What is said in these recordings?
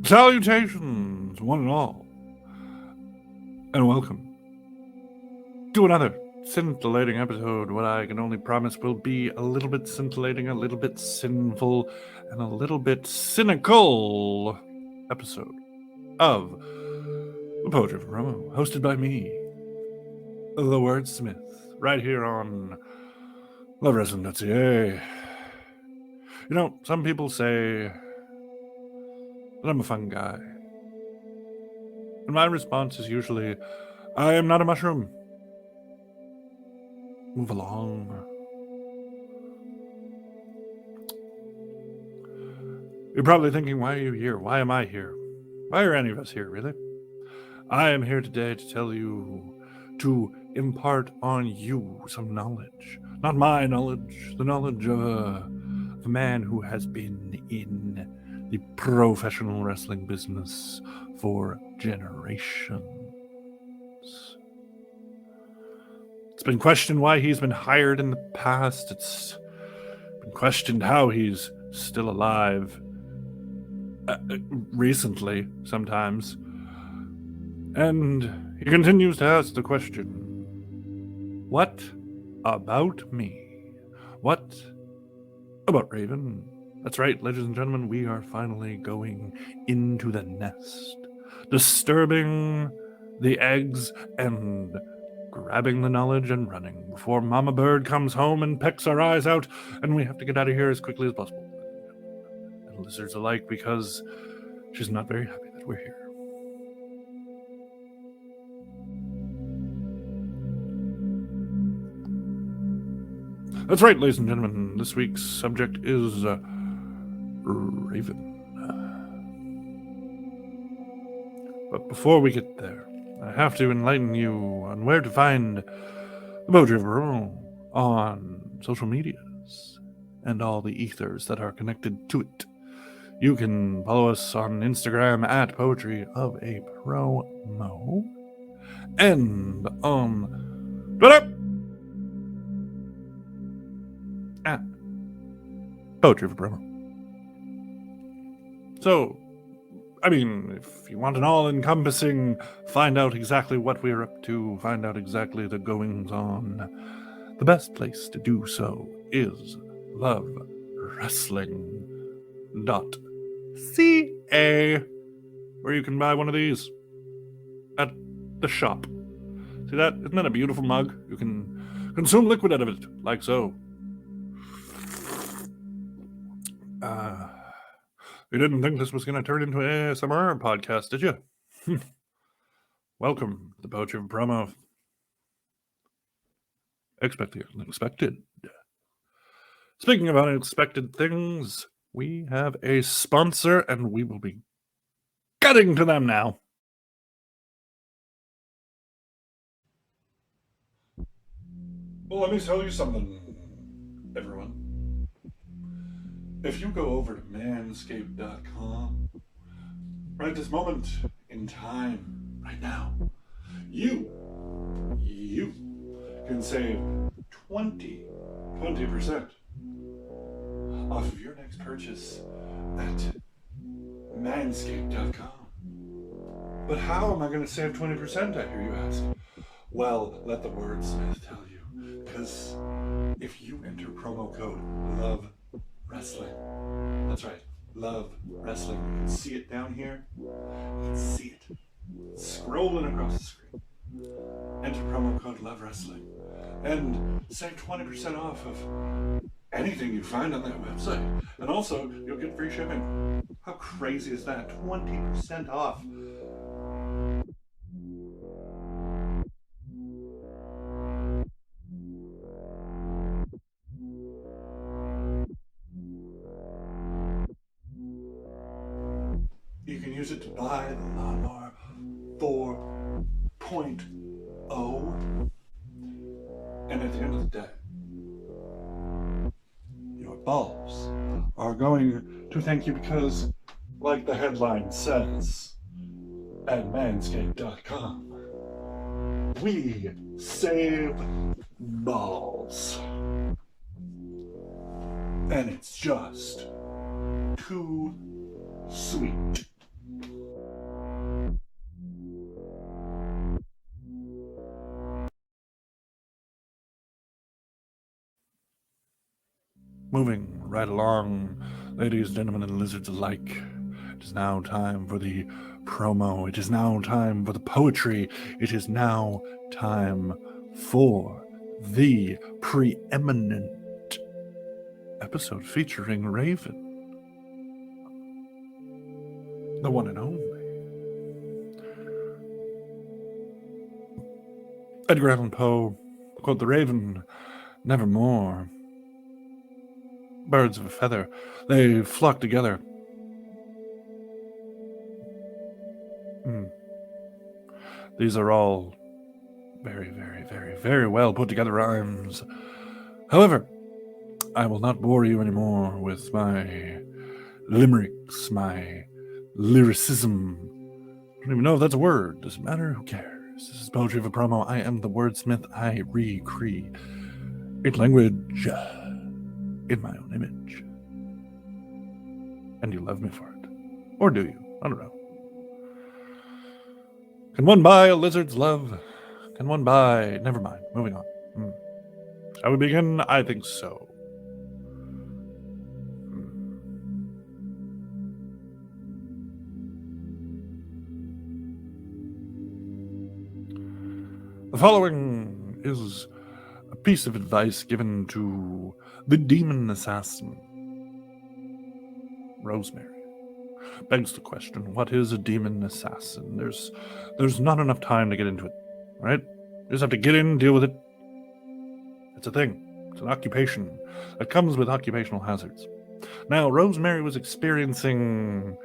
Salutations, one and all, and welcome to another scintillating episode. What I can only promise will be a little bit scintillating, a little bit sinful, and a little bit cynical episode of The Poetry of Romo, hosted by me, the Wordsmith, right here on LoveWrestling.ca. You know, some people say that I'm a fun guy. And my response is usually, I am not a mushroom. Move along. You're probably thinking, why are you here? Why am I here? Why are any of us here, really? I am here today to tell you, to impart on you some knowledge. Not my knowledge, the knowledge of a man who has been in the professional wrestling business for generations. It's been questioned why he's been hired in the past. It's been questioned how he's still alive. Recently, sometimes. And he continues to ask the question, what about me? What about Raven? That's right, ladies and gentlemen, we are finally going into the nest, disturbing the eggs and grabbing the knowledge and running before Mama Bird comes home and pecks our eyes out, and we have to get out of here as quickly as possible. And lizards alike, because she's not very happy that we're here. That's right, ladies and gentlemen, this week's subject is Raven. But before we get there, I have to enlighten you on where to find the Poetry of Romo on social medias and all the ethers that are connected to it. You can follow us on Instagram at Poetry of a Promo and on Twitter at Poetry of a Promo. So, I mean, if you want an all-encompassing, find out exactly what we're up to, find out exactly the goings-on, the best place to do so is LoveWrestling.ca, where you can buy one of these at the shop. See that? Isn't that a beautiful mug? You can consume liquid out of it, like so. You didn't think this was going to turn into an ASMR podcast, did you? Welcome to the Poetry of Promo. Expect the unexpected. Speaking of unexpected things, we have a sponsor, and we will be getting to them now. Well, let me tell you something, everyone. If you go over to Manscape.com, right this moment in time, right now, you can save 20% off of your next purchase at Manscape.com. But how am I going to save 20%, I hear you ask? Well, let the wordsmith tell you, because if you enter promo code LOVEWrestling, that's right, Love Wrestling. You can see it down here. You can see it scrolling across the screen. Enter promo code Love Wrestling and save 20% off of anything you find on that website. And also, you'll get free shipping. How crazy is that? 20% off. You can use it to buy the Lawnmower 4.0. And at the end of the day, your balls are going to thank you because, like the headline says, at Manscape.com, we save balls. And it's just too sweet. Moving right along, ladies, gentlemen, and lizards alike. It is now time for the promo. It is now time for the poetry. It is now time for the preeminent episode featuring Raven. The one and only. Edgar Allan Poe, quote the Raven, nevermore. Birds of a feather, they flock together. These are all very, very, very, very well put together rhymes. However, I will not bore you anymore with my limericks, my lyricism. I don't even know if that's a word. Doesn't matter. Who cares? This is Poetry of a Promo. I am the wordsmith. I recreate language in my own image. And you love me for it. Or do you? I don't know. Can one buy a lizard's love? Can one buy... Never mind. Moving on. Shall we begin? I think so. The following is a piece of advice given to the demon assassin, Rosemary. Begs the question, what is a demon assassin? There's not enough time to get into it, right? You just have to get in, deal with it. It's a thing. It's an occupation that comes with occupational hazards. Now, Rosemary was experiencing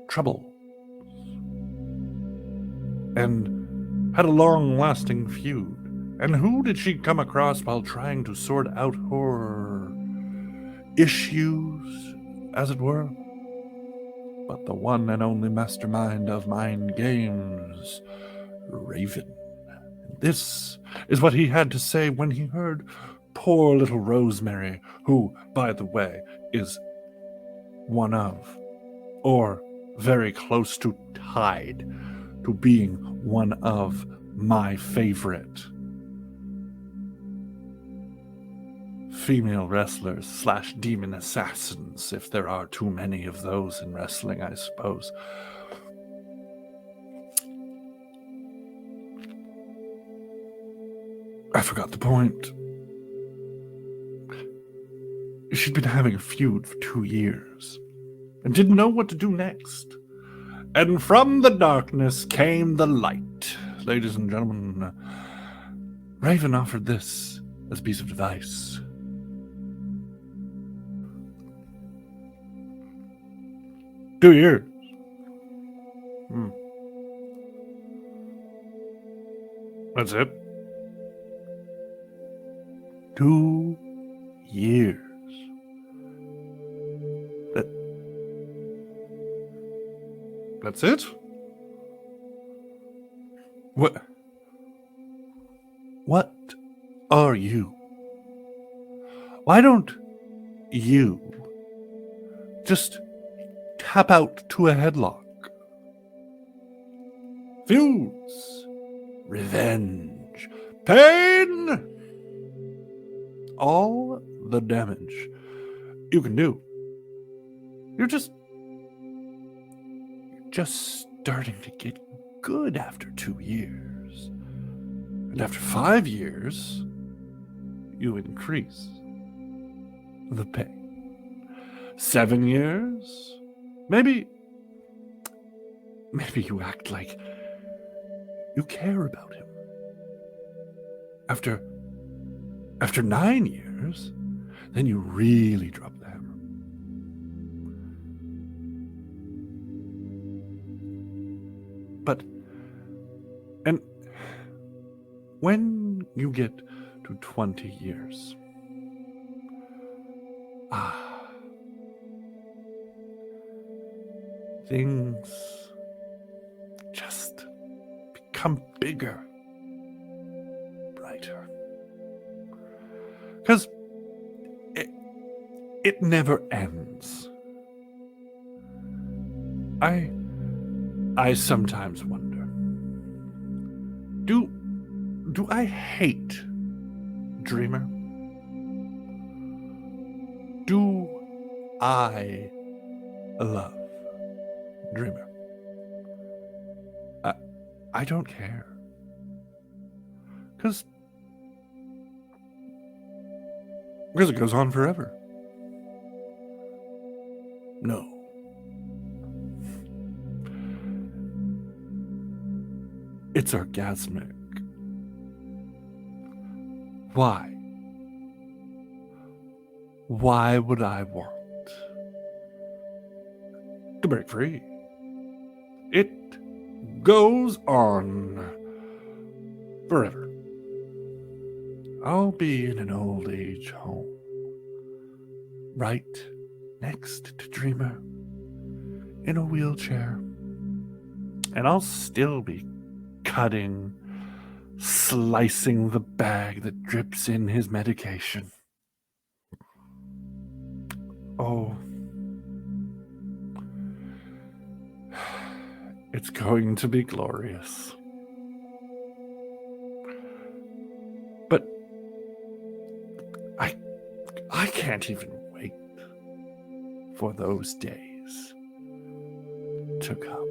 trouble and had a long-lasting feud. And who did she come across while trying to sort out her issues, as it were? But the one and only mastermind of mind games, Raven. This is what he had to say when he heard poor little Rosemary, who, by the way, is one of, or very close to tied to being one of my favorite female wrestlers / demon assassins, if there are too many of those in wrestling, I suppose. I forgot the point. She'd been having a feud for 2 years and didn't know what to do next. And from the darkness came the light. Ladies and gentlemen, Raven offered this as a piece of advice. 2 years. That's it. 2 years. That's it? What are you? Why don't you just tap out to a headlock? Feuds, revenge, pain, all the damage you can do. You're just starting to get good after 2 years. And after 5 years, you increase the pay. 7 years, maybe you act like you care about him. After 9 years, then you really drop the hammer. And when you get to 20 years, things just become bigger, brighter. Because it never ends. I sometimes wonder, do I hate Dreamer? Do I love Dreamer? I don't care. Because it goes on forever. No. It's orgasmic. Why? Why would I want to break free? It goes on forever. I'll be in an old age home, right next to Dreamer, in a wheelchair, and I'll still be cutting, slicing the bag that drips in his medication. Oh, it's going to be glorious. But I can't even wait for those days to come.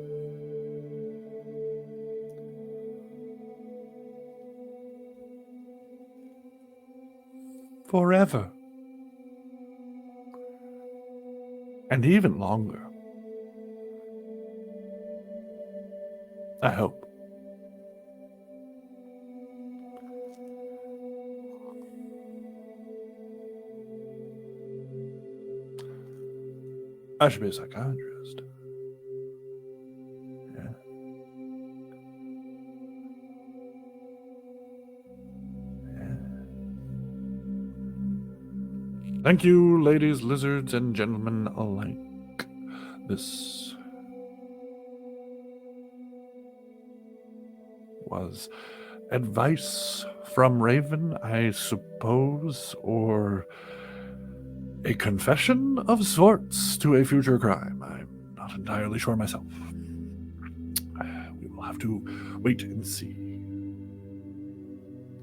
Forever. And even longer. I hope. I should be a psychiatrist. Yeah. Thank you, ladies, lizards, and gentlemen alike. This was advice from Raven, I suppose, or a confession of sorts to a future crime. I'm not entirely sure myself. We will have to wait and see.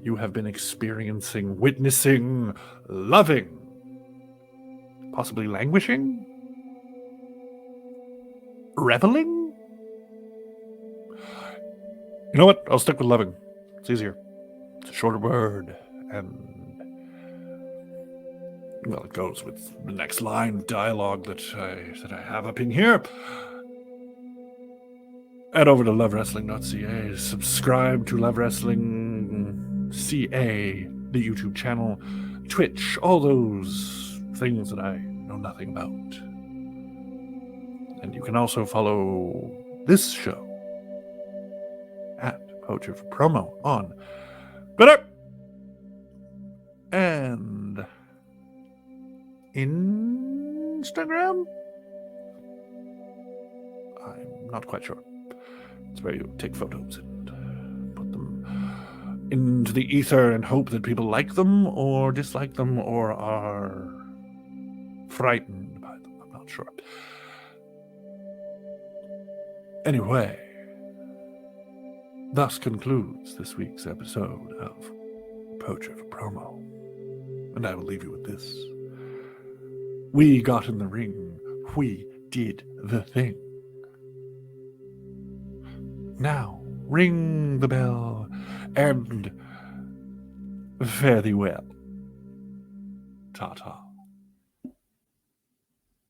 You have been experiencing, witnessing, loving, possibly languishing, reveling. You know what? I'll stick with loving. It's easier. It's a shorter word, and well, it goes with the next line of dialogue that I have up in here. Head over to lovewrestling.ca. Subscribe to Love Wrestling CA, the YouTube channel, Twitch, all those things that I know nothing about. And you can also follow this show at Poacher for Promo on Twitter and Instagram. I'm not quite sure. It's where you take photos and put them into the ether and hope that people like them or dislike them or are frightened by them. I'm not sure. Anyway, thus concludes this week's episode of Poacher for Promo. And I will leave you with this. We got in the ring. We did the thing. Now, ring the bell and fare thee well. Ta-ta.